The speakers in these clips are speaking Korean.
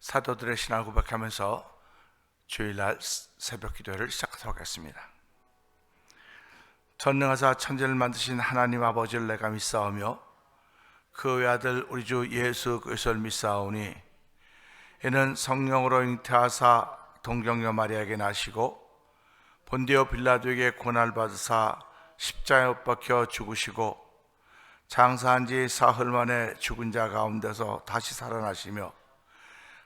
사도들의 신앙을 고백하면서 주일날 새벽 기도를 시작하도록 하겠습니다. 전능하사 천지를 만드신 하나님 아버지를 내가 믿사오며 그 외아들 우리 주 예수 그리스도를 믿사오니 이는 성령으로 잉태하사 동정녀 마리아에게 나시고 본디오 빌라도에게 고난을 받으사 십자가에 못 박혀 죽으시고 장사한 지 사흘 만에 죽은 자 가운데서 다시 살아나시며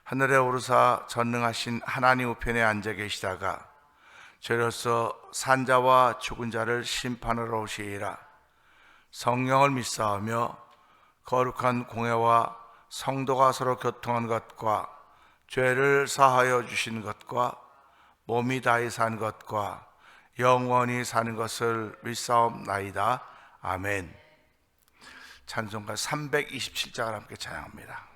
하늘에 오르사 전능하신 하나님 우편에 앉아 계시다가 저로서 산자와 죽은 자를 심판하러 오시리라. 성령을 믿사오며 거룩한 공회와 성도가 서로 교통한 것과 죄를 사하여 주신 것과 몸이 다히 산 것과 영원히 사는 것을 믿사옵나이다. 아멘. 찬송가 327장을 함께 찬양합니다.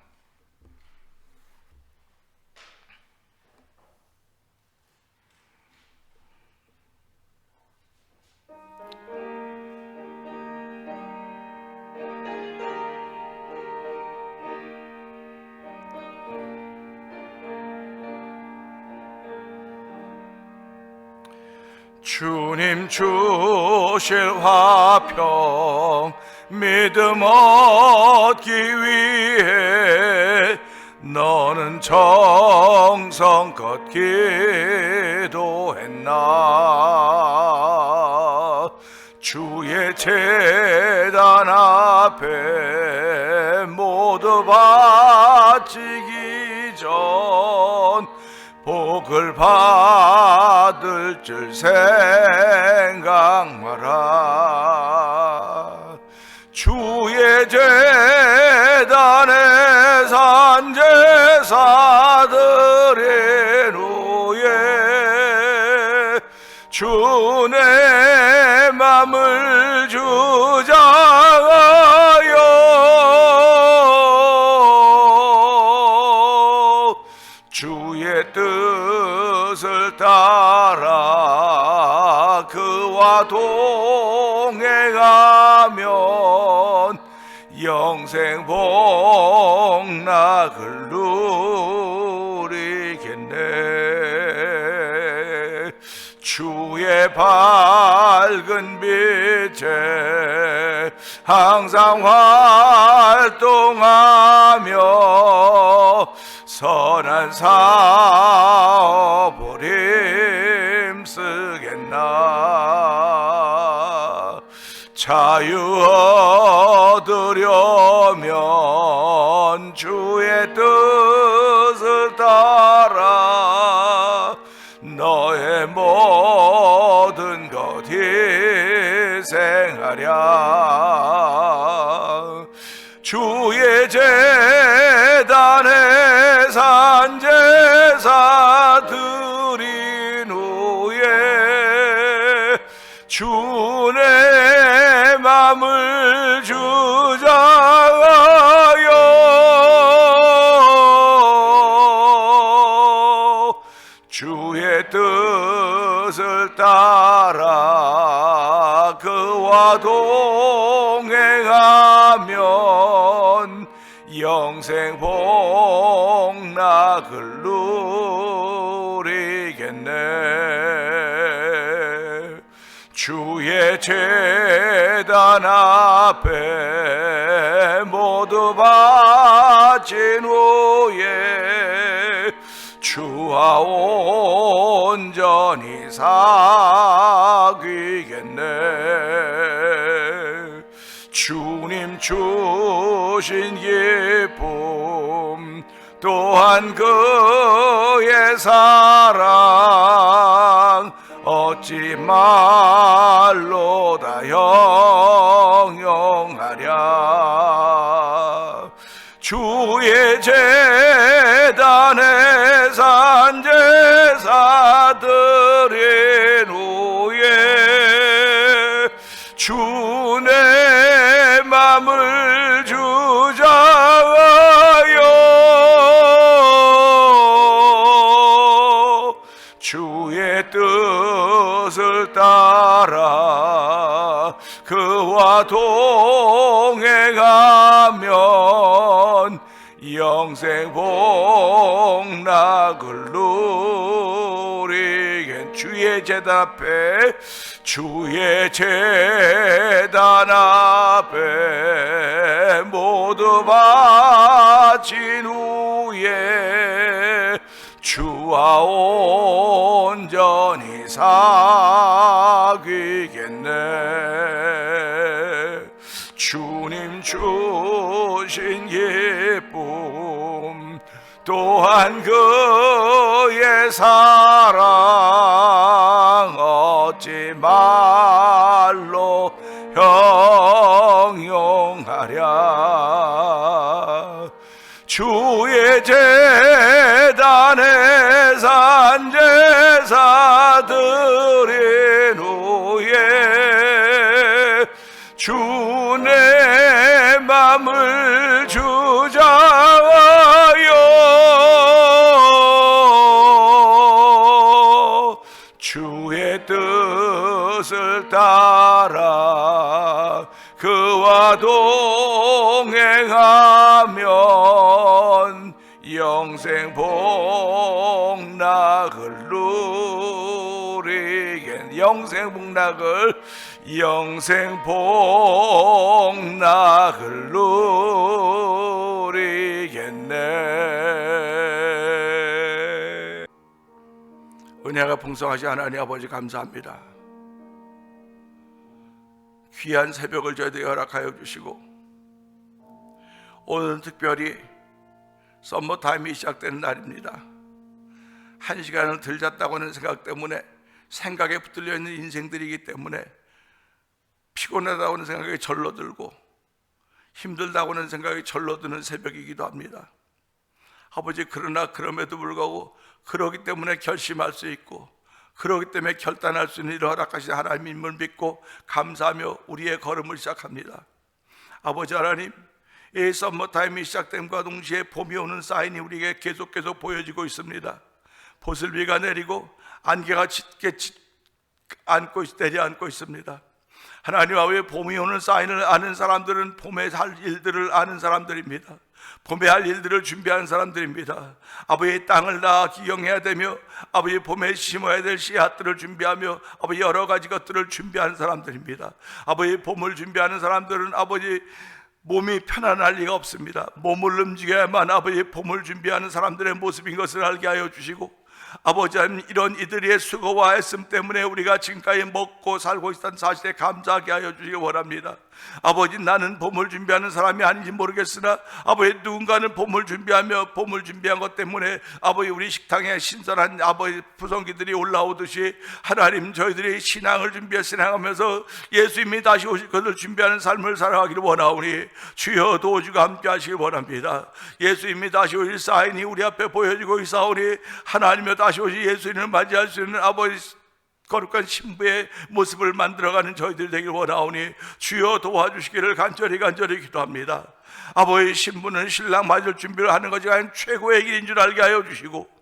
주님 주실 화평 믿음 얻기 위해 너는 정성껏 기도했나. 주의 제단 앞에 모두 바치기 전 복을 받을 줄 생각 마라. 주의 제단에 산 제사드린 후에 주 내 맘을 주장하여 주의 뜻을 따라 그와 동행하면 영생 복락을 누리겠네. 주의 밝은 빛에 항상 활동하며 선한 사업을 힘쓰겠나. 자유 얻으려면 주의 뜻을 따라 너의 모든 것 희생하랴. 주의 제단에 산 제사 드린 후에 주 내 맘을 주장하여 주의 뜻을 따라 그와 동행하면 영생 복락을 누리겠네. 주의 제단 앞에 모두 바친 후에 주와 온전히 사귀겠네. 주님 주신 기쁨 또한 그의 사랑 어찌 말로 다 형용하랴. 주의 제단에 산 제사 드린 후에 주 내 맘을 주장하여 주의 뜻을 따라 그와 동행하면 영 영생 복락을 누리겐 주의 제단 앞에 주의 제단 앞에 모두 바친 후에 주와 온전히 사귀겠네. 주님 주신 기쁨 또한 그의 사랑 어찌 말로 형용하랴. 주의 제단에 산 제사 드린 후에 주 내 맘을 주장하여 주의 뜻을 따라 그와 동행하면 영생 복락을 누리겠네. 영생 복락을 누리겠네. 은혜가 풍성하신 하나님 아버지 감사합니다. 귀한 새벽을 저희들에게 허락하여 주시고 오늘은 특별히 썸머타임이 시작되는 날입니다. 한 시간을 덜 잤다고 하는 생각 때문에 생각에 붙들려 있는 인생들이기 때문에 피곤하다고 하는 생각이 절로들고 힘들다고 하는 생각이 절로드는 새벽이기도 합니다. 아버지, 그러나 그럼에도 불구하고 그러기 때문에 결심할 수 있고 그러기 때문에 결단할 수 있는 일을 허락하신 하나님을 믿고 감사하며 우리의 걸음을 시작합니다. 아버지 하나님, 이 썸머타임이 시작됨과 동시에 봄이 오는 사인이 우리에게 계속 보여지고 있습니다. 보슬비가 내리고 안개가 짙게 내려앉고 있습니다. 하나님 아버지, 봄이 오는 사인을 아는 사람들은 봄에 할 일들을 아는 사람들입니다. 봄에 할 일들을 준비하는 사람들입니다. 아버지, 땅을 다 기경해야 되며 아버지 봄에 심어야 될 씨앗들을 준비하며 아버지 여러 가지 것들을 준비하는 사람들입니다. 아버지, 봄을 준비하는 사람들은 아버지 몸이 편안할 리가 없습니다. 몸을 움직여야만 아버지 봄을 준비하는 사람들의 모습인 것을 알게 하여 주시고 아버지 하나님, 이런 이들의 수고와 애씀 때문에 우리가 지금까지 먹고 살고 있다는 사실에 감사하게 하여 주시기 원합니다. 아버지, 나는 봄을 준비하는 사람이 아닌지 모르겠으나 아버지 누군가는 봄을 준비하며 봄을 준비한 것 때문에 아버지 우리 식탁에 신선한 아버지 부성기들이 올라오듯이 하나님, 저희들이 신앙을 신앙하면서 예수님이 다시 오실 것을 준비하는 삶을 살아가기를 원하오니 주여 도와주고 함께 하시길 원합니다. 예수님이 다시 오실 사인이 우리 앞에 보여지고 있사오니 하나님의 다시 오실 예수님을 맞이할 수 있는 아버지 거룩한 신부의 모습을 만들어가는 저희들 되길 원하오니 주여 도와주시기를 간절히 기도합니다. 아버지, 신부는 신랑 맞을 준비를 하는 것이 아닌 최고의 길인 줄 알게 하여 주시고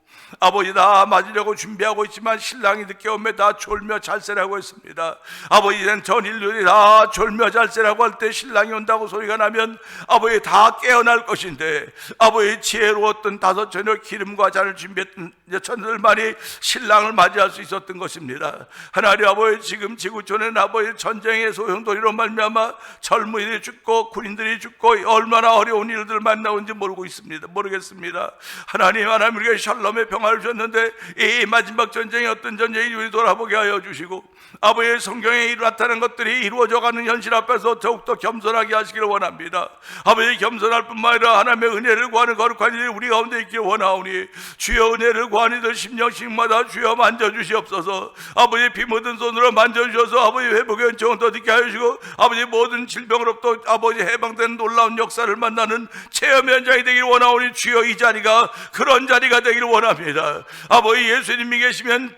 아버지, 다 맞으려고 준비하고 있지만 신랑이 늦게 오면 다 졸며 잘세라고 했습니다. 아버지, 이젠 전 인류들이 다 졸며 잘세라고 할 때 신랑이 온다고 소리가 나면 아버지 다 깨어날 것인데 아버지, 지혜로웠던 5처녀 기름과 잔을 준비했던 여천들만이 신랑을 맞이할 수 있었던 것입니다. 하나님 아버지, 지금 지구촌에는 아버지 전쟁의 소용돌이로 말미암아 젊은이들이 죽고 군인들이 죽고 얼마나 어려운 일들 만나온지 모르겠습니다. 하나님 우리가 샬롬의 평화를 주셨는데 이 마지막 전쟁이 어떤 전쟁인지 우리 돌아보게 하여 주시고 아버지의 성경에 나타난 것들이 이루어져가는 현실 앞에서 더욱더 겸손하게 하시기를 원합니다. 아버지, 겸손할 뿐만 아니라 하나님의 은혜를 구하는 거룩한 일이 우리 가운데 있기를 원하오니 주여 은혜를 구하는 이들 심령씩마다 주여 만져주시옵소서. 아버지, 피 묻은 손으로 만져주셔서 아버지 회복의 은총을 더 있게 하여 주시고 아버지 모든 질병으로부터 아버지 해방되는 놀라운 역사를 만나는 체험의 현장이 되기를 원하오니 주여 이 자리가 그런 자리가 되기를 원합니다. 아버지, 예수님이 계시면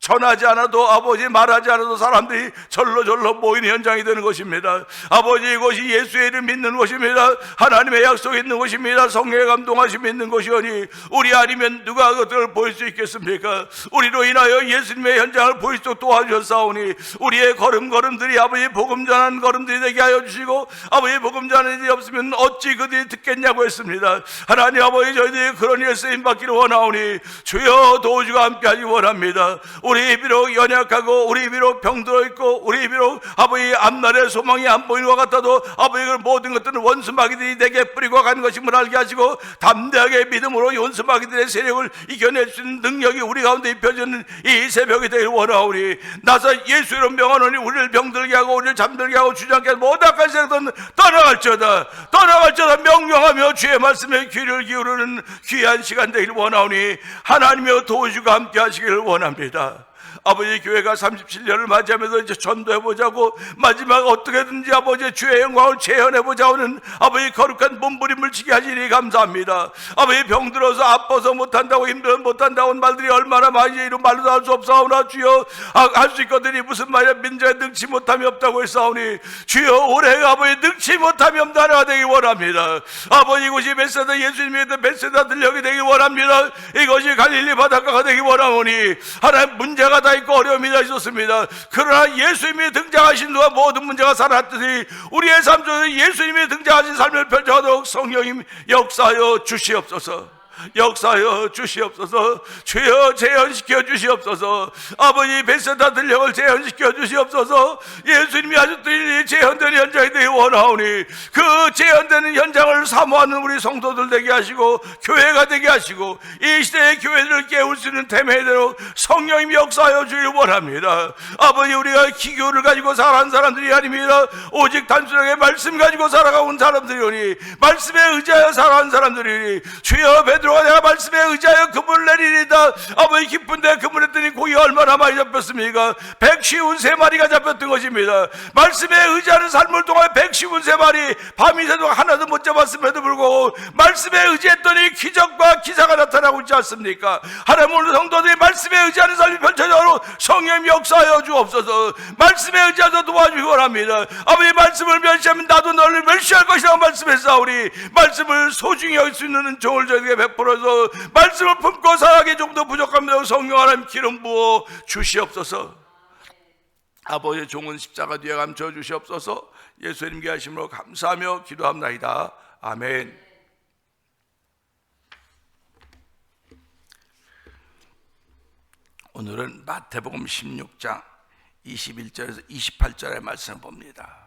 전하지 않아도, 아버지 말하지 않아도 사람들이 절로 모이는 현장이 되는 것입니다. 아버지, 이것이 예수의 이름 믿는 것입니다. 하나님의 약속이 있는 것입니다. 성령의 감동하심이 있는 것이오니 우리 아니면 누가 그것을 보일 수 있겠습니까? 우리로 인하여 예수님의 현장을 보일 수 있도록 도와주셨사오니 우리의 걸음걸음들이 아버지 복음 전하는 걸음들이 되게 하여 주시고, 아버지 복음 전하는 일이 없으면 어찌 그들이 듣겠냐고 했습니다. 하나님 아버지, 저희들이 그런 일에 쓰임받기를 원하오니 주여 도우주가 함께하기 원합니다. 우리 비록 연약하고 우리 비록 병들어 있고 우리 비록 아버지 앞날의 소망이 안 보이는 것 같아도 아버지 그 모든 것들은 원수 마귀들이 내게 뿌리고 가는 것임을 알게 하시고 담대하게 믿음으로 원수 마귀들의 세력을 이겨낼 수 있는 능력이 우리 가운데 입혀지는 이 새벽이 되길 원하오니 나서 예수 이름 명하노니 우리를 병들게 하고 우리를 잠들게 하고 주저앉게 하고 모든 악한 세력들은 떠나갈지어다 명령하며 주의 말씀에 귀를 기울이는 귀한 시간 되길 원하오니 하나님여 도우주가 함께 하시기를 원합니다. 아버지, 교회가 37년을 맞이하면서 이제 전도해보자고, 마지막 어떻게든지 아버지 주의 영광을 재현해보자고는 아버지 거룩한 몸부림을 지게 하시니 감사합니다. 아버지, 병들어서 아파서 못한다고 힘들어서 못한다고 말들이 얼마나 많이 이런 말로도 할 수 없사오나 주여, 할 수 있거든이 무슨 말이야, 민족에 능치 못함이 없다고 했사오니 주여, 올해 아버지 능치 못함이 없는 나라가 되길 원합니다. 아버지, 이곳이 벳세다, 예수님의 벳세다 들려게 되길 원합니다. 이것이 갈릴리 바닷가가 되길 원하오니 하나님, 문제가 다 있고 어려움이 다 있었습니다. 그러나 예수님이 등장하신 후에 모든 문제가 살았듯이 우리의 삶 속에 예수님이 등장하신 삶을 펼쳐가도록 성령님 역사하여 주시옵소서. 역사하여 주시옵소서. 주여 재현시켜 주시옵소서. 아버지, 벳세다 들녘을 재현시켜 주시옵소서. 예수님이 하셨던 일이 재현되는 현장이 되기 원하오니 그 재현되는 현장을 사모하는 우리 성도들 되게 하시고 교회가 되게 하시고 이 시대의 교회들을 깨울 수 있는 태매대로 성령님이 역사하여 주길 원합니다. 아버지, 우리가 기교를 가지고 살아가는 사람들이 아닙니다. 오직 단순하게 말씀 가지고 살아가는 사람들이오니, 말씀에 의지하여 살아가는 사람들이니 주여, 베드로가 내가 말씀에 의지하여 그물을 내리리다. 아버지, 기쁜데 그물했더니 고기 얼마나 많이 잡혔습니까? 153마리가 잡혔던 것입니다. 말씀에 의지하는 삶을 통해 153마리, 밤이 새도록 하나도 못 잡았음에도 불구하고 말씀에 의지했더니 기적과 기사가 나타나고 있지 않습니까? 하나님, 오늘 성도들이 말씀에 의지하는 삶이 펼쳐져도록 성령님 역사하여 주옵소서. 말씀에 의지하여 도와주기 원합니다. 아버지, 말씀을 멸시하면 나도 너를 멸시할 것이라고 말씀했사오니 말씀을 소중히 여길 수 있는 종을 저에게 베풀어서 말씀을 품고 살아가기 좀더 부족합니다. 성령 하나님 기름 부어 주시옵소서. 아버지의 종은 십자가 뒤에 감춰 주시옵소서. 예수님께 하심으로 감사하며 기도합나이다. 아멘. 오늘은 마태복음 16장 21절에서 28절의 말씀을 봅니다.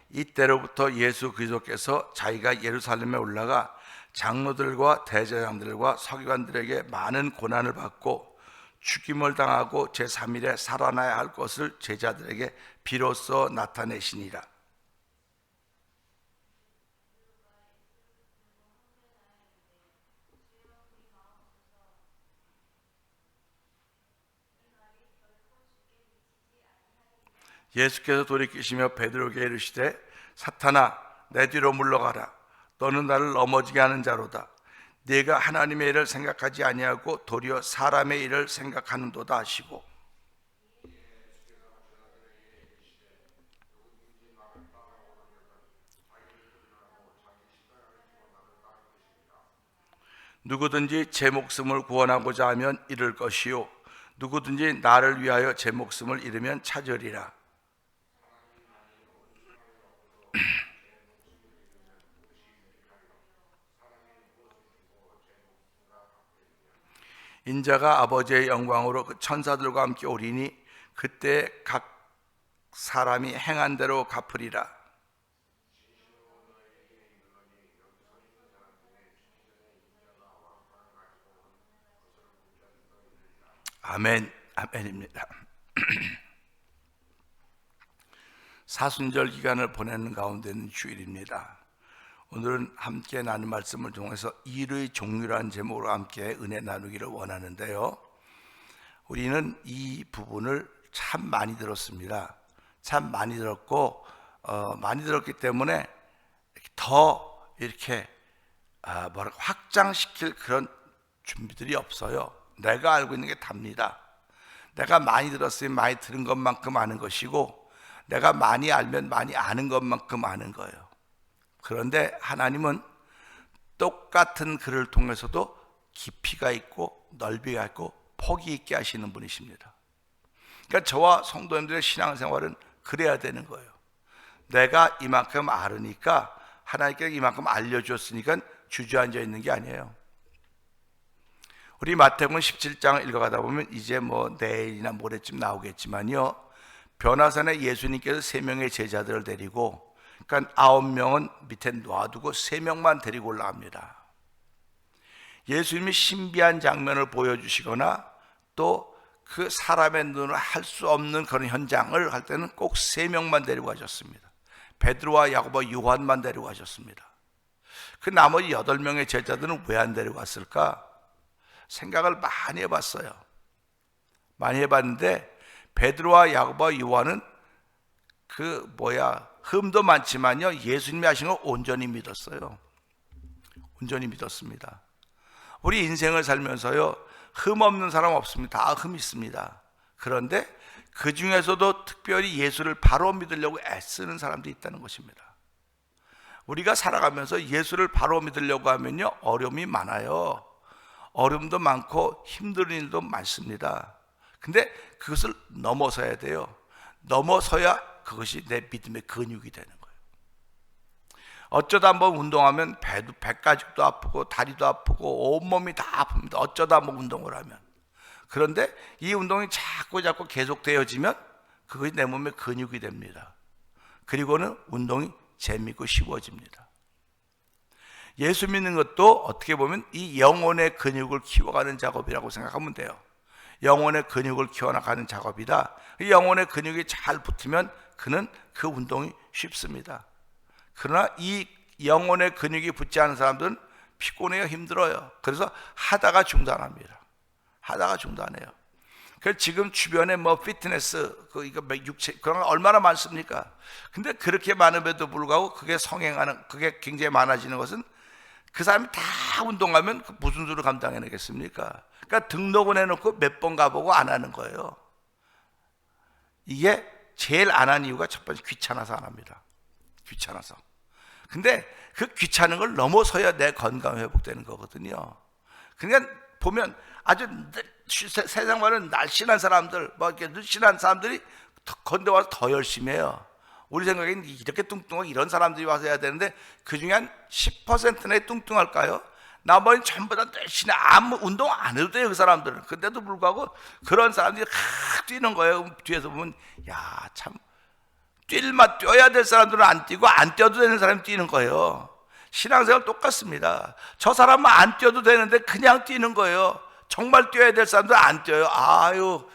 이때로부터 예수 그리스도께서 자기가 예루살렘에 올라가 장로들과 대제사장들과 서기관들에게 많은 고난을 받고 죽임을 당하고 제3일에 살아나야 할 것을 제자들에게 비로소 나타내시니라. 예수께서 돌이키시며 베드로에게 이르시되 사탄아, 내 뒤로 물러가라. 너는 나를 넘어지게 하는 자로다. 네가 하나님의 일을 생각하지 아니하고 도리어 사람의 일을 생각하는도다 하시고, 누구든지 제 목숨을 구원하고자 하면 잃을 것이요 누구든지 나를 위하여 제 목숨을 잃으면 찾으리라. 인자가 아버지의 영광으로 그 천사들과 함께 오리니 그때 각 사람이 행한 대로 갚으리라. 아멘. 아멘입니다. 사순절 기간을 보내는 가운데는 주일입니다. 오늘은 함께 나눈 말씀을 통해서 일의 종류라는 제목으로 함께 은혜 나누기를 원하는데요, 우리는 이 부분을 참 많이 들었습니다. 참 많이 들었고 많이 들었기 때문에 더 이렇게 확장시킬 그런 준비들이 없어요. 내가 알고 있는 게 답니다. 내가 많이 들었으면 많이 들은 것만큼 아는 것이고, 내가 많이 알면 많이 아는 것만큼 아는 거예요. 그런데 하나님은 똑같은 글을 통해서도 깊이가 있고 넓이가 있고 폭이 있게 하시는 분이십니다. 그러니까 저와 성도님들의 신앙생활은 그래야 되는 거예요. 내가 이만큼 알으니까, 하나님께 이만큼 알려주었으니까 주저앉아 있는 게 아니에요. 우리 마태복음 17장을 읽어가다 보면 이제 내일이나 모레쯤 나오겠지만요, 변화산에 예수님께서 3명의 제자들을 데리고, 그러니까 9명은 밑에 놔두고 3명만 데리고 올라갑니다. 예수님이 신비한 장면을 보여주시거나 또 그 사람의 눈으로 할 수 없는 그런 현장을 할 때는 꼭 3명만 데리고 가셨습니다. 베드로와 야고보, 요한만 데리고 가셨습니다. 그 나머지 8명의 제자들은 왜 안 데리고 갔을까? 생각을 많이 해봤어요. 많이 해봤는데 베드로와 야고보와 요한은 흠도 많지만요, 예수님이 하신 걸 온전히 믿었어요. 온전히 믿었습니다. 우리 인생을 살면서요, 흠 없는 사람 없습니다. 다 흠 있습니다. 그런데 그 중에서도 특별히 예수를 바로 믿으려고 애쓰는 사람들이 있다는 것입니다. 우리가 살아가면서 예수를 바로 믿으려고 하면요, 어려움이 많아요. 어려움도 많고 힘든 일도 많습니다. 근데 그것을 넘어서야 돼요. 넘어서야 그것이 내 믿음의 근육이 되는 거예요. 어쩌다 한번 운동하면 배가죽도 아프고 다리도 아프고 온몸이 다 아픕니다. 어쩌다 한번 운동을 하면. 그런데 이 운동이 자꾸 계속되어지면 그것이 내 몸의 근육이 됩니다. 그리고는 운동이 재미있고 쉬워집니다. 예수 믿는 것도 어떻게 보면 이 영혼의 근육을 키워가는 작업이라고 생각하면 돼요. 영혼의 근육을 키워나가는 작업이다. 영혼의 근육이 잘 붙으면 그는 그 운동이 쉽습니다. 그러나 이 영혼의 근육이 붙지 않은 사람들은 피곤해요, 힘들어요. 그래서 하다가 중단합니다. 하다가 중단해요. 그래서 지금 주변에 피트니스, 육체, 그런 거 얼마나 많습니까? 근데 그렇게 많음에도 불구하고 그게 그게 굉장히 많아지는 것은 그 사람이 다 운동하면 무슨 수를 감당해내겠습니까? 그러니까 등록은 해놓고 몇 번 가보고 안 하는 거예요. 이게 제일 안 하는 이유가 첫 번째 귀찮아서 안 합니다. 귀찮아서. 근데 그 귀찮은 걸 넘어서야 내 건강 회복되는 거거든요. 그러니까 보면 아주 세상 많은 날씬한 사람들, 이렇게 늘씬한 사람들이 건대 와서 더 열심히 해요. 우리 생각에는 이렇게 뚱뚱하고 이런 사람들이 와서 해야 되는데 그 중에 한 10%나 뚱뚱할까요? 나머지는 전부 다 날씬해. 아무 운동 안 해도 돼요, 그 사람들은. 근데도 불구하고 그런 사람들이 뛰는 거예요. 뒤에서 보면 참 뛰어야 될 사람들은 안 뛰고 안 뛰어도 되는 사람이 뛰는 거예요. 신앙생활 똑같습니다. 저 사람은 안 뛰어도 되는데 그냥 뛰는 거예요. 정말 뛰어야 될 사람들은 안 뛰어요. 아유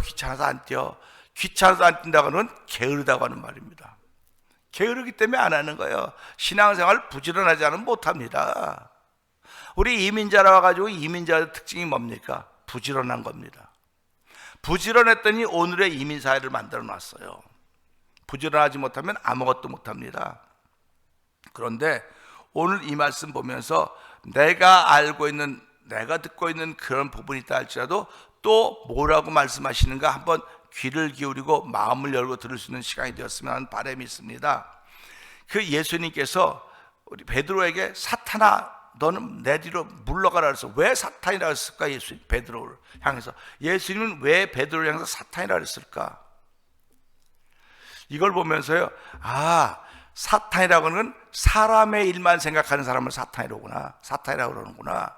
귀찮아서 안 뛰어. 귀찮아서 안 뛴다고는 게으르다고 하는 말입니다. 게으르기 때문에 안 하는 거예요. 신앙생활 부지런하지 않으면 못합니다. 우리 이민자라 와가지고 이민자의 특징이 뭡니까? 부지런한 겁니다. 부지런했더니 오늘의 이민사회를 만들어 놨어요. 부지런하지 못하면 아무것도 못합니다. 그런데 오늘 이 말씀 보면서 내가 듣고 있는 그런 부분이 있다 할지라도 또 뭐라고 말씀하시는가 한번 귀를 기울이고 마음을 열고 들을 수 있는 시간이 되었으면 하는 바람이 있습니다. 그 예수님께서 우리 베드로에게 사탄아 너는 내 뒤로 물러가라 그래서 왜 사탄이라고 했을까? 베드로를 향해서 예수님은 왜 베드로를 향해서 사탄이라고 했을까? 이걸 보면서요, 사탄이라고 하는 건 사람의 일만 생각하는 사람을 사탄이라고 그러는구나.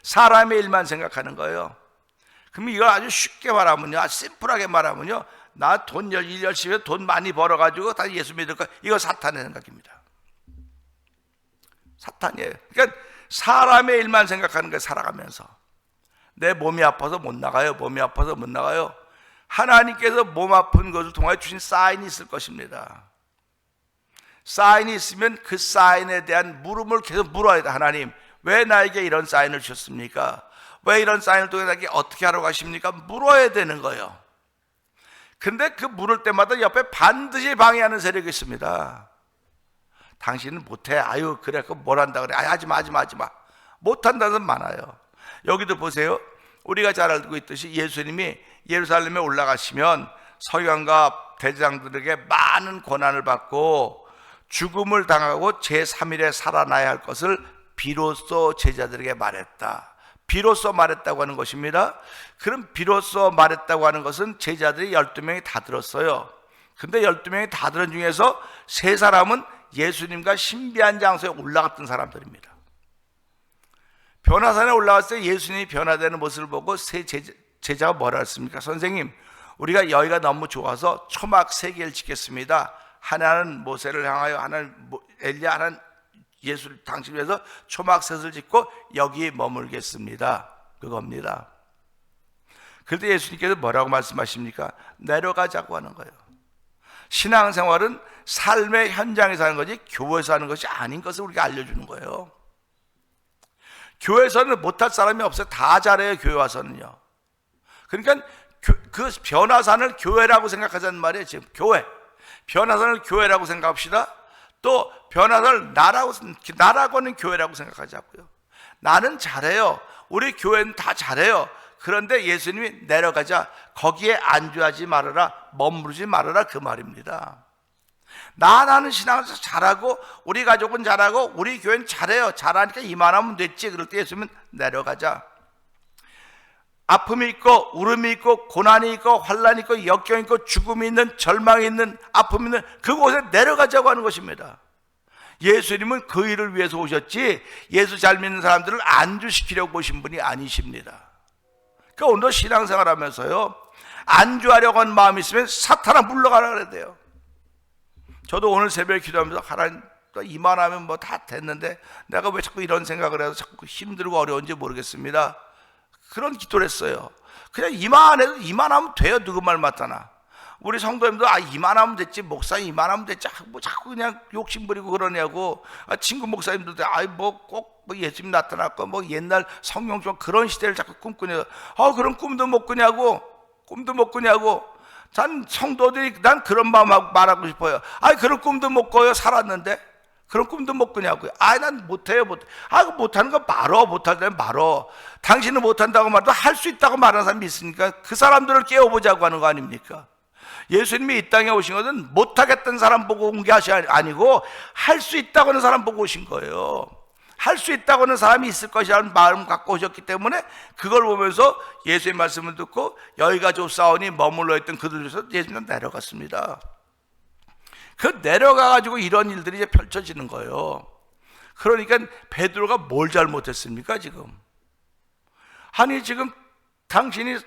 사람의 일만 생각하는 거예요. 그럼 이걸 아주 쉽게 말하면요, 아주 심플하게 말하면요, 나 일 열심히 해서 돈 많이 벌어가지고 다 예수 믿을까? 이거 사탄의 생각입니다. 사탄이에요. 그러니까 사람의 일만 생각하는 거예요. 살아가면서 내 몸이 아파서 못 나가요. 하나님께서 몸 아픈 것을 통해 주신 사인이 있을 것입니다. 사인이 있으면 그 사인에 대한 물음을 계속 물어야 돼. 하나님, 왜 나에게 이런 사인을 주셨습니까? 왜 이런 사인을 통해 나에게 어떻게 하라고 하십니까? 물어야 되는 거예요. 근데 그 물을 때마다 옆에 반드시 방해하는 세력이 있습니다. 당신은 못해. 아유 그래 그 뭘 한다 그래. 아유 하지마. 못한다는 사람 많아요. 여기도 보세요. 우리가 잘 알고 있듯이 예수님이 예루살렘에 올라가시면 서기관과 대제사장들에게 많은 고난을 받고 죽음을 당하고 제3일에 살아나야 할 것을 비로소 제자들에게 말했다. 비로소 말했다고 하는 것입니다. 그럼 비로소 말했다고 하는 것은 제자들이 12명이 다 들었어요. 근데 12명이 다 들은 중에서 3사람은 예수님과 신비한 장소에 올라갔던 사람들입니다. 변화산에 올라갔을 때 예수님이 변화되는 모습을 보고 제자가 뭐라 했습니까? 선생님, 우리가 여기가 너무 좋아서 초막 3개를 짓겠습니다. 하나는 모세를 향하여, 하나는 엘리야, 하나는 예수를 당신을 위해서 초막 셋을 짓고 여기 머물겠습니다. 그겁니다. 그런데 예수님께서 뭐라고 말씀하십니까? 내려가자고 하는 거예요. 신앙생활은 삶의 현장에서 하는 거지 교회에서 하는 것이 아닌 것을 우리가 알려주는 거예요. 교회에서는 못할 사람이 없어요. 다 잘해요. 교회 와서는요. 그러니까 그 변화산을 교회라고 생각하자는 말이에요. 지금 교회, 변화산을 교회라고 생각합시다. 또 변화산을 나라고는 교회라고 생각하자고요. 나는 잘해요. 우리 교회는 다 잘해요. 그런데 예수님이 내려가자. 거기에 안주하지 말아라, 머무르지 말아라, 그 말입니다. 나는 신앙에서 잘하고 우리 가족은 잘하고 우리 교회는 잘해요. 잘하니까 이만하면 됐지. 그럴 때 예수님은 내려가자. 아픔이 있고 울음이 있고 고난이 있고 환난이 있고 역경이 있고 죽음이 있는, 절망이 있는, 아픔이 있는 그곳에 내려가자고 하는 것입니다. 예수님은 그 일을 위해서 오셨지 예수 잘 믿는 사람들을 안주시키려고 오신 분이 아니십니다. 그러니까 오늘도 신앙생활 하면서요, 안주하려고 하는 마음이 있으면 사탄아 물러가라 그래야 돼요. 저도 오늘 새벽에 기도하면서 하나님, 이만하면 뭐 다 됐는데 내가 왜 자꾸 이런 생각을 해서 자꾸 힘들고 어려운지 모르겠습니다. 그런 기도를 했어요. 그냥 이만해도 이만하면 돼요. 누구 말 맞잖아. 우리 성도님도 이만하면 됐지, 목사님 이만하면 됐지, 뭐 자꾸 그냥 욕심 부리고 그러냐고. 친구 목사님들도 꼭 예수님 나타났고 뭐 옛날 성경처럼 그런 시대를 자꾸 꿈꾸냐. 그런 꿈도 못 꾸냐고. 난 성도들이 난 그런 마음 말하고 싶어요. 그런 꿈도 못 꿔요. 살았는데 그런 꿈도 못 꾸냐고요. 난 못해요. 못하는 거 말어. 못할 때는 말어. 당신은 못한다고 말도 할 수 있다고 말하는 사람이 있으니까 그 사람들을 깨워보자고 하는 거 아닙니까? 예수님이 이 땅에 오신 것은 못하겠다는 사람 보고 온 게 아니고 할 수 있다고 하는 사람 보고 오신 거예요. 할 수 있다고 하는 사람이 있을 것이라는 마음 갖고 오셨기 때문에 그걸 보면서 예수의 말씀을 듣고 여기가 좁사오니 머물러 있던 그들 중에서 예수님은 내려갔습니다. 그 내려가가지고 이런 일들이 이제 펼쳐지는 거예요. 그러니까 베드로가 뭘 잘못했습니까 지금? 지금 당신이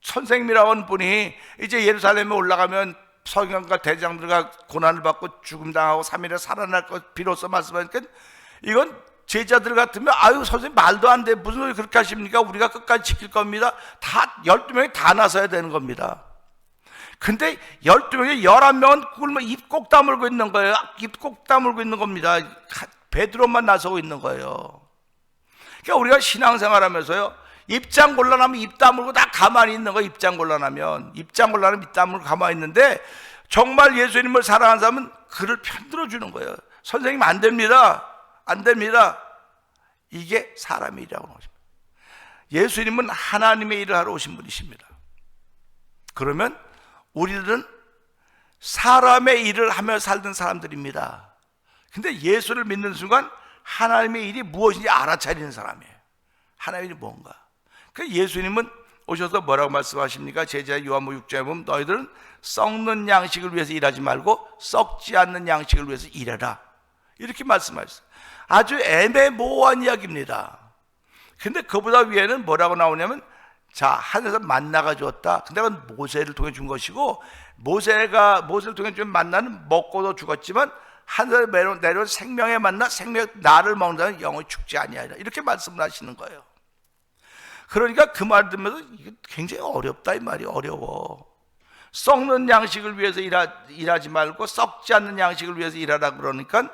선생님이라고 하는 분이 이제 예루살렘에 올라가면 서기관과 대장들과 고난을 받고 죽음당하고 3일에 살아날 것 비로소 말씀하니까 이건 제자들 같으면 선생님 말도 안 돼. 무슨 소리 그렇게 하십니까? 우리가 끝까지 지킬 겁니다. 다 12명이 다 나서야 되는 겁니다. 근데 12명이 11명은 굶어 입 꼭 다물고 있는 거예요. 입 꼭 다물고 있는 겁니다. 베드로만 나서고 있는 거예요. 그러니까 우리가 신앙생활하면서요, 입장 곤란하면 입 다물고 다 가만히 있는 거예요. 입장 곤란하면 입 다물고 가만히 있는데 정말 예수님을 사랑하는 사람은 그를 편들어 주는 거예요. 선생님 안 됩니다. 이게 사람의 일이라고 하는 것입니다. 예수님은 하나님의 일을 하러 오신 분이십니다. 그러면 우리들은 사람의 일을 하며 살던 사람들입니다. 근데 예수를 믿는 순간 하나님의 일이 무엇인지 알아차리는 사람이에요. 하나님의 일이 뭔가. 그 예수님은 오셔서 뭐라고 말씀하십니까? 제자 요한복음 6장에 보면 너희들은 썩는 양식을 위해서 일하지 말고 썩지 않는 양식을 위해서 일해라. 이렇게 말씀하셨어요. 아주 애매모호한 이야기입니다. 근데 그보다 위에는 뭐라고 나오냐면 하늘에서 만나가 주었다. 근데 그건 모세를 통해 준 것이고 모세를 통해 준 만나는 먹고도 죽었지만 하늘에서 내려온 생명의 만나, 나를 먹는 자는 영원히 죽지 아니하리라. 이렇게 말씀을 하시는 거예요. 그러니까 그 말을 들으면서 이게 굉장히 어렵다 이 말이 어려워. 썩는 양식을 위해서 일하지 말고 썩지 않는 양식을 위해서 일하라 그러니까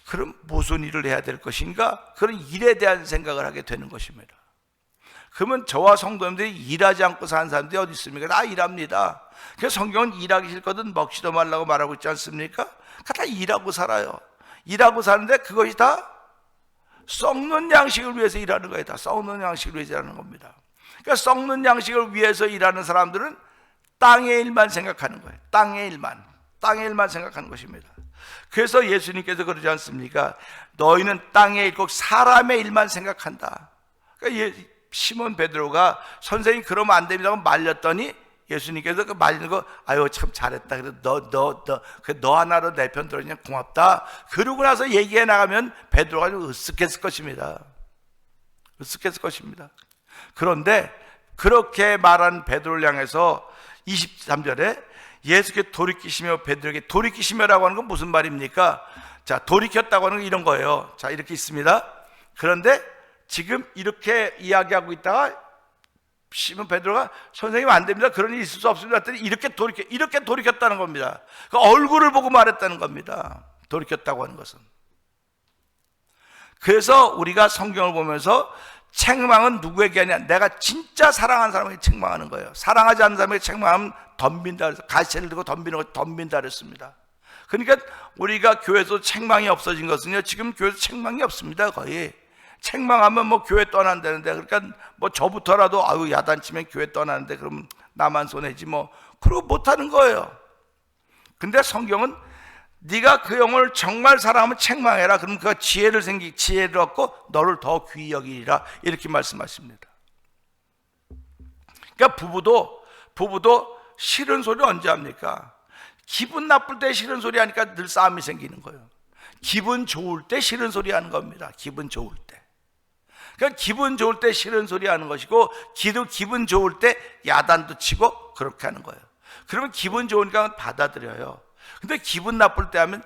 그럼 무슨 일을 해야 될 것인가? 그런 일에 대한 생각을 하게 되는 것입니다. 그러면 저와 성도님들이 일하지 않고 사는 사람들이 어디 있습니까? 다 일합니다. 그래서 성경은 일하기 싫거든 먹지도 말라고 말하고 있지 않습니까? 다 일하고 살아요. 일하고 사는데 그것이 다 썩는 양식을 위해서 일하는 거예요. 다 썩는 양식을 위해서 일하는 겁니다. 그러니까 썩는 양식을 위해서 일하는 사람들은 땅의 일만 생각하는 거예요. 땅의 일만 생각하는 것입니다. 그래서 예수님께서 그러지 않습니까? 너희는 땅의 일, 꼭 사람의 일만 생각한다. 그러니까 시몬 베드로가 선생님 그러면 안 됩니다고 말렸더니 예수님께서 그 말리는 거, 아유 참 잘했다. 그래서 너 하나로 내 편 들어주냐 고맙다. 그러고 나서 얘기해 나가면 베드로가 좀 으쓱했을 것입니다. 그런데 그렇게 말한 베드로를 향해서 23절에 예수께 돌이키시며 베드로에게 돌이키시며라고 하는 건 무슨 말입니까? 자, 돌이켰다고 하는 건 이런 거예요. 자, 이렇게 있습니다. 그런데 지금 이렇게 이야기하고 있다가 시몬 베드로가 선생님 안 됩니다. 그런 일이 있을 수 없습니다. 했더니 이렇게 돌이켰다는 겁니다. 그 얼굴을 보고 말했다는 겁니다. 돌이켰다고 하는 것은. 그래서 우리가 성경을 보면서 책망은 누구에게 하냐? 내가 진짜 사랑하는 사람에게 책망하는 거예요. 사랑하지 않는 사람에게 책망하면 덤빈다 그래서 가시를 들고 덤빈다 그랬습니다. 그러니까 우리가 교회에서 책망이 없어진 것은요, 지금 교회에서 책망이 없습니다. 거의 책망하면 뭐 교회 떠난다는데, 그러니까 뭐 저부터라도 아유 야단치면 교회 떠나는데 그러면 나만 손해지 뭐 그러고 못하는 거예요. 근데 성경은 네가 그 영혼을 정말 사랑하면 책망해라. 그럼 그가 지혜를 얻고 너를 더 귀히 여기리라. 이렇게 말씀하십니다. 그러니까 부부도 싫은 소리 언제 합니까? 기분 나쁠 때 싫은 소리 하니까 늘 싸움이 생기는 거예요. 기분 좋을 때 싫은 소리 하는 겁니다. 기분 좋을 때. 그러니까 기분 좋을 때 싫은 소리 하는 것이고, 기분 좋을 때 야단도 치고 그렇게 하는 거예요. 그러면 기분 좋으니까 받아들여요. 근데 기분 나쁠 때 하면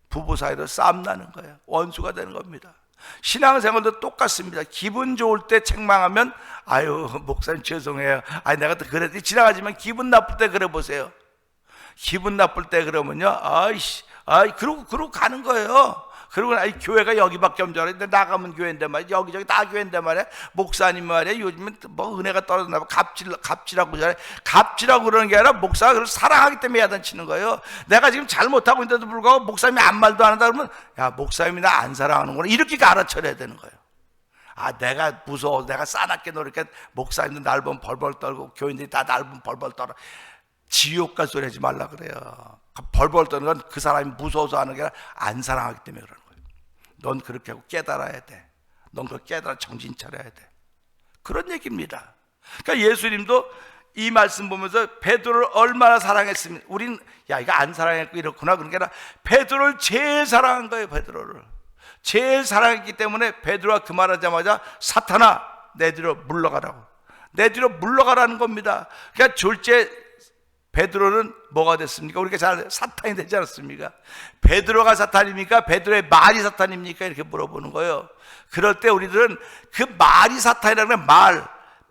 부부 사이로 싸움 나는 거예요. 원수가 되는 겁니다. 신앙생활도 똑같습니다. 기분 좋을 때 책망하면 아유 목사님 죄송해요. 아니 내가 또 그랬더니 지나가지만 기분 나쁠 때 그래 보세요. 기분 나쁠 때 그러면요, 그러고 가는 거예요. 그리고 교회가 여기밖에 없는 줄 알았는데 나가면 교회인데 말이야. 여기저기 다 교회인데 말이야. 목사님 말이야. 요즘은 뭐 은혜가 떨어졌나 봐. 갑질하고 잘해. 갑질하고 그러는 게 아니라 목사가 그걸 사랑하기 때문에 야단치는 거예요. 내가 지금 잘못하고 있는데도 불구하고 목사님이 아무 말도 안 한다 그러면 야 목사님이 나 안 사랑하는구나 이렇게 알아차려야 되는 거예요. 내가 무서워. 내가 싸납게 노력해. 목사님도 날 보면 벌벌 떨고 교인들이 다 날 보면 벌벌 떨어. 지옥 갈 소리 하지 말라 그래요. 벌벌 떠는 건 그 사람이 무서워서 하는 게 아니라 안 사랑하기 때문에 그러는 거예요. 넌 그렇게 하고 깨달아야 돼. 넌 그걸 깨달아 정신 차려야 돼. 그런 얘기입니다. 그러니까 예수님도 이 말씀 보면서 베드로를 얼마나 사랑했으면, 우린 야 이거 안 사랑했고 이렇구나 그런 게 아니라 베드로를 제일 사랑한 거예요. 베드로를 제일 사랑했기 때문에 베드로가 그 말하자마자 사탄아 내 뒤로 물러가라고, 내 뒤로 물러가라는 겁니다. 그러니까 졸제 베드로는 뭐가 됐습니까? 우리가 잘 사탄이 되지 않았습니까? 베드로가 사탄입니까? 베드로의 말이 사탄입니까? 이렇게 물어보는 거예요. 그럴 때 우리들은 그 말이 사탄이라는 말,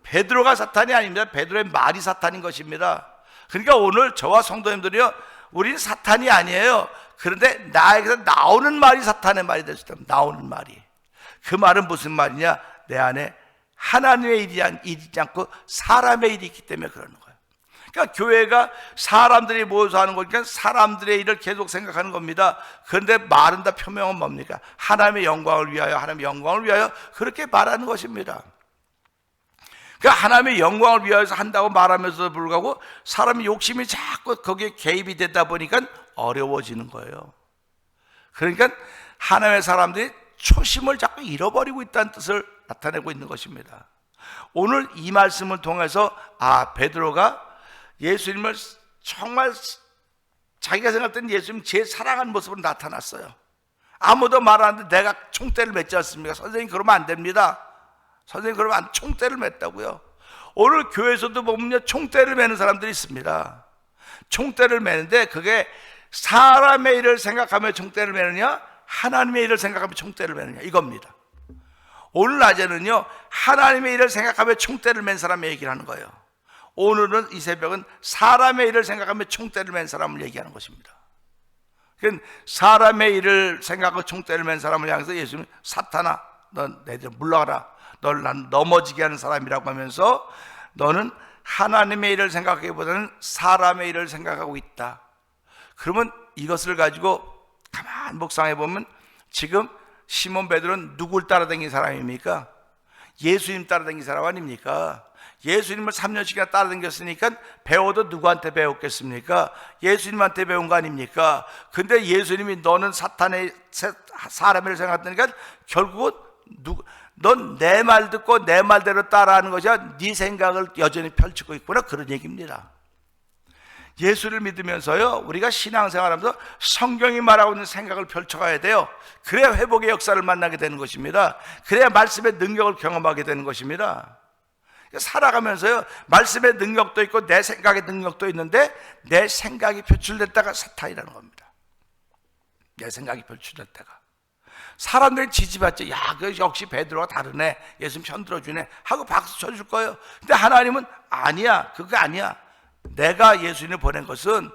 베드로가 사탄이 아닙니다. 베드로의 말이 사탄인 것입니다. 그러니까 오늘 저와 성도님들이요, 우리는 사탄이 아니에요. 그런데 나에게서 나오는 말이 사탄의 말이 될 수 있다. 나오는 말이. 그 말은 무슨 말이냐? 내 안에 하나님의 일이 있지 않고 사람의 일이 있기 때문에 그러는 거예요. 그러니까 교회가 사람들이 모여서 하는 거니까 사람들의 일을 계속 생각하는 겁니다. 그런데 말은 다 표명은 뭡니까? 하나님의 영광을 위하여 그렇게 말하는 것입니다. 그러니까 하나님의 영광을 위하여서 한다고 말하면서도 불구하고 사람의 욕심이 자꾸 거기에 개입이 되다 보니까 어려워지는 거예요. 그러니까 하나님의 사람들이 초심을 자꾸 잃어버리고 있다는 뜻을 나타내고 있는 것입니다. 오늘 이 말씀을 통해서 베드로가 예수님을 정말 자기가 생각할 때는 예수님 제일 사랑하는 모습으로 나타났어요. 아무도 말 안 하는데 내가 총대를 맺지 않습니까? 선생님 그러면 안 됩니다. 선생님 그러면 총대를 맺다고요. 오늘 교회에서도 보면 총대를 매는 사람들이 있습니다. 총대를 매는데 그게 사람의 일을 생각하며 총대를 매느냐, 하나님의 일을 생각하며 총대를 매느냐, 이겁니다. 오늘 낮에는요, 하나님의 일을 생각하며 총대를 맨 사람의 얘기를 하는 거예요. 오늘은 이 새벽은 사람의 일을 생각하며 총대를 맨 사람을 얘기하는 것입니다. 그러니까 사람의 일을 생각하고 총대를 맨 사람을 향해서 예수님은 사탄아 넌 내 뒤로 물러가라, 널 난 넘어지게 하는 사람이라고 하면서 너는 하나님의 일을 생각하기보다는 사람의 일을 생각하고 있다. 그러면 이것을 가지고 가만히 묵상해 보면 지금 시몬 베드로는 누굴 따라다닌 사람입니까? 예수님 따라다닌 사람 아닙니까? 예수님을 3년씩이나 따라다녔으니까 배워도 누구한테 배웠겠습니까? 예수님한테 배운 거 아닙니까? 근데 예수님이 너는 사탄의 사람을 생각하니까 결국은 넌 내 말 듣고 내 말대로 따라하는 것이야. 네 생각을 여전히 펼치고 있구나, 그런 얘기입니다. 예수를 믿으면서요, 우리가 신앙생활하면서 성경이 말하고 있는 생각을 펼쳐가야 돼요. 그래야 회복의 역사를 만나게 되는 것입니다. 그래야 말씀의 능력을 경험하게 되는 것입니다. 살아가면서요, 말씀의 능력도 있고 내 생각의 능력도 있는데 내 생각이 표출됐다가 사탄이라는 겁니다. 내 생각이 표출될 때가 사람들이 지지받죠. 야, 그 역시 베드로가 다르네, 예수님 편들어주네 하고 박수 쳐줄 거예요. 근데 하나님은 아니야, 그거 아니야. 내가 예수를 보낸 것은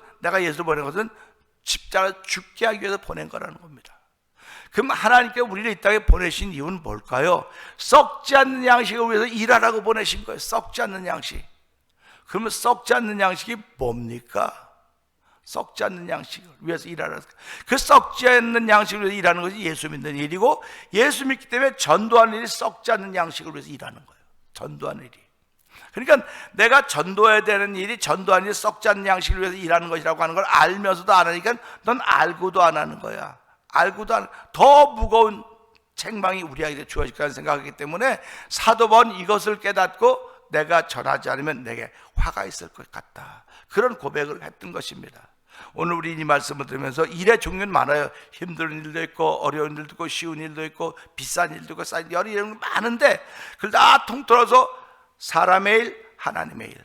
십자가 죽게 하기 위해서 보낸 거라는 겁니다. 그럼 하나님께 우리를 이 땅에 보내신 이유는 뭘까요? 썩지 않는 양식을 위해서 일하라고 보내신 거예요. 썩지 않는 양식. 그러면 썩지 않는 양식이 뭡니까? 썩지 않는 양식을 위해서 일하라. 그 썩지 않는 양식을 위해서 일하는 것이 예수 믿는 일이고, 예수 믿기 때문에 전도하는 일이 썩지 않는 양식을 위해서 일하는 거예요. 전도하는 일이. 그러니까 내가 전도해야 되는 일이 전도하는 일이 썩지 않는 양식을 위해서 일하는 것이라고 하는 걸 알면서도 안 하니까 넌 알고도 안 하는 거야. 알고도 안, 더 무거운 책망이 우리에게 주어질 거라는 생각하기 때문에 사도 바울은 이것을 깨닫고 내가 전하지 않으면 내게 화가 있을 것 같다, 그런 고백을 했던 것입니다. 오늘 우리 이 말씀을 들으면서 일의 종류는 많아요. 힘든 일도 있고 어려운 일도 있고 쉬운 일도 있고 비싼 일도 있고 싼 여러 일이 많은데 그걸 다 통틀어서 사람의 일, 하나님의 일.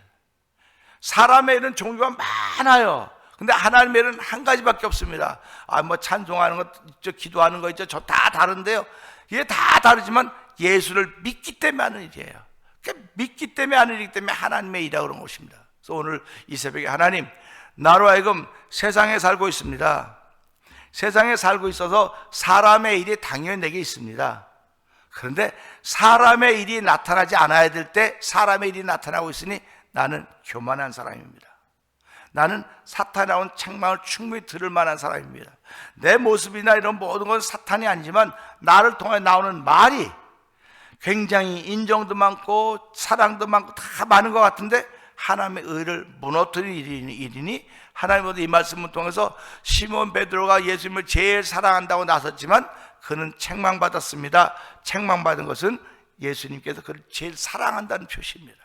사람의 일은 종류가 많아요. 근데 하나님의 일은 한 가지밖에 없습니다. 뭐 찬송하는 것 있죠, 기도하는 거 있죠, 저 다 다른데요, 이게 다 다르지만 예수를 믿기 때문에 하는 일이에요. 그러니까 믿기 때문에 하는 일이기 때문에 하나님의 일이라고 그런 것입니다. 그래서 오늘 이 새벽에 하나님, 나로 하여금 세상에 살고 있습니다. 세상에 살고 있어서 사람의 일이 당연히 내게 있습니다. 그런데 사람의 일이 나타나지 않아야 될 때 사람의 일이 나타나고 있으니 나는 교만한 사람입니다. 나는 사탄이 나온 책망을 충분히 들을 만한 사람입니다. 내 모습이나 이런 모든 건 사탄이 아니지만 나를 통해 나오는 말이 굉장히 인정도 많고 사랑도 많고 다 많은 것 같은데 하나님의 의를 무너뜨리는 일이니 하나님은 이 말씀을 통해서 시몬 베드로가 예수님을 제일 사랑한다고 나섰지만 그는 책망받았습니다. 책망받은 것은 예수님께서 그를 제일 사랑한다는 표시입니다.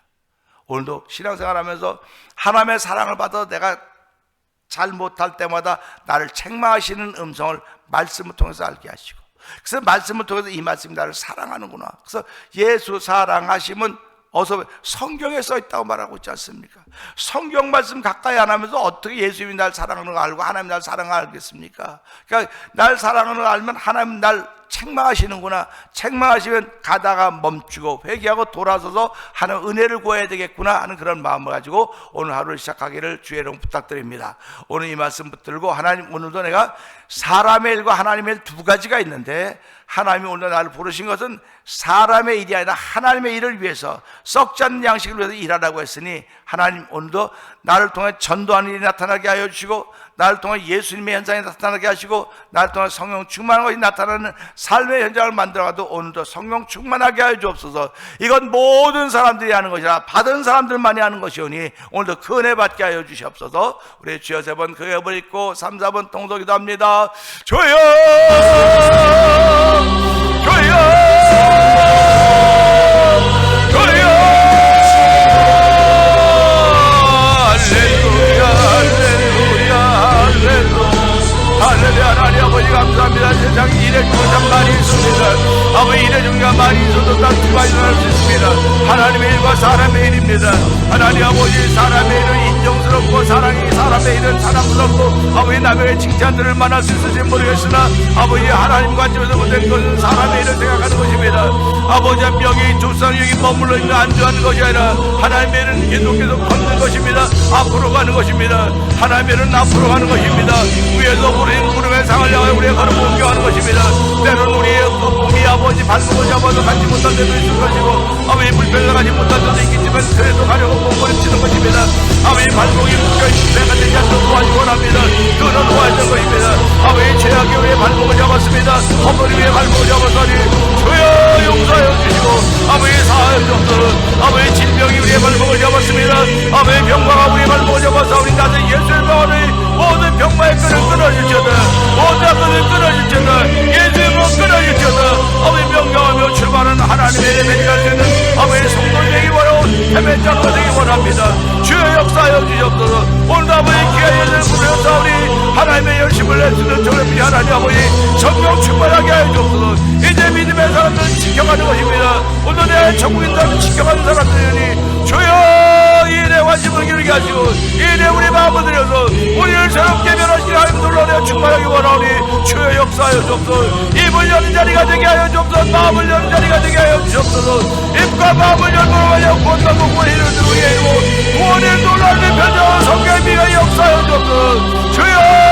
오늘도 신앙생활하면서 하나님의 사랑을 받아 내가 잘못할 때마다 나를 책망하시는 음성을 말씀을 통해서 알게 하시고, 그래서 말씀을 통해서 이 말씀이 나를 사랑하는구나. 그래서 예수 사랑하심은 어서 성경에 써 있다고 말하고 있지 않습니까? 성경 말씀 가까이 안 하면서 어떻게 예수님이 날 사랑하는 걸 알고 하나님 날 사랑을 알겠습니까? 그러니까 날 사랑하는 걸 알면 하나님 날 책망하시는구나. 책망하시면 가다가 멈추고 회개하고 돌아서서 하나님 은혜를 구해야 되겠구나 하는 그런 마음을 가지고 오늘 하루를 시작하기를 주의 이름 부탁드립니다. 오늘 이 말씀 붙들고 하나님, 오늘도 내가 사람의 일과 하나님의 일 두 가지가 있는데 하나님이 오늘 나를 부르신 것은 사람의 일이 아니라 하나님의 일을 위해서 썩지 않는 양식을 위해서 일하라고 했으니 하나님 오늘도 나를 통해 전도하는 일이 나타나게 하여 주시고 나를 통해 예수님의 현상이 나타나게 하시고 나를 통해 성령 충만한 것이 나타나는 삶의 현장을 만들어가도 오늘도 성령 충만하게 하여 주옵소서. 이건 모든 사람들이 하는 것이라 받은 사람들만이 하는 것이오니 오늘도 그 은혜 받게 하여 주시옵소서. 우리 주여 세 번 그 앱을 읽고 3, 4번 통독기도 합니다. 주여 주여 주여 할렐루야 할렐루야 할렐루야. 하나님 아버지 감사합니다. 세상에 일의 중요한 많이 있습니다. 아버지 일의 중요한 많이 있어도 딱 두 가지 일어날 수 있습니다. 하나님의 일과 사람의 일입니다. 하나님 아버지 사람의 일은 인정스럽고 사람의 일은 사랑스럽고 아버지 남에게 칭찬들을 만날 수 있을지 모르겠으나 아버지 하나님 관점에서 보는 것은 사람의 일을 생각하는 것입니다. 아버지 명예 조상 여기 머물러 있는 안주하는 것이 아니라 하나님의 일은 계속 걷는 것입니다. 앞으로 가는 것입니다. 하나님의 일은 앞으로 가는 것입니다. 위에서 우리는 구름의 상을 향하여 우리의 걸음 옮겨가는 것입니다. 때로는 우리의 몸이 아버지 발목을 잡아서 가지 못할 때도 있을 것이고 아버지 불편해서 가지 못할 때도 있겠지만 그래도 가려고 몸부림치는 것입니다. 아버지 발목이 묶여있는 배가 되지 않도록 도와주기 원합니다. 그는 도와주는 것입니다. 아버지 죄악의 우리의 발목을 잡았습니다. 어머니의 발목을 잡았다니 주여 용서하여 주시고 아버지 사하여 주옵소서. 아버지 질병이 우리의 발목을 잡았습니다. 아버지 병마가 우리의 발목을 잡았사오니 나는 예수의 병원의 모든 병마의 끈을 끊어질지어다. 모든 끈을 끊어질지어다. 예수의 병 끊어질지어다. 아버지 명령하며 출발하는 하나님의 예배를 갈 수 있는 아버지 성도 되기 원하고 해변 장로 되기 원합니다. 주여 역사하여 주옵소서. 오늘 아버지 귀한 일을 부르셨사오니 하나님의 열심을 내쓰는 저를 하나님 아버지 성령 충만하게 하여 주옵소서. 이제 믿음의 사람들은 지켜가는 것입니다. 오늘 내 천국인 사람은 지켜가는 사람들이니 주여 이 일에 관심을 기울게 하시고 이 일에 우리 마음을 들여서 우리를 새롭게 변화시키는 하나님 놀라려 충만하게 원하오니 주여 역사하여 주옵소서. 입을 여는 자리가 되게 하여 주옵소서. 마음을 여는 자리가 되게 하여 주옵소서. 입과 마음을 열고 구원과 공부를 이루는 중에 구원의 놀라움의 표정 성경의 미가 역사하여 주옵소서. 주여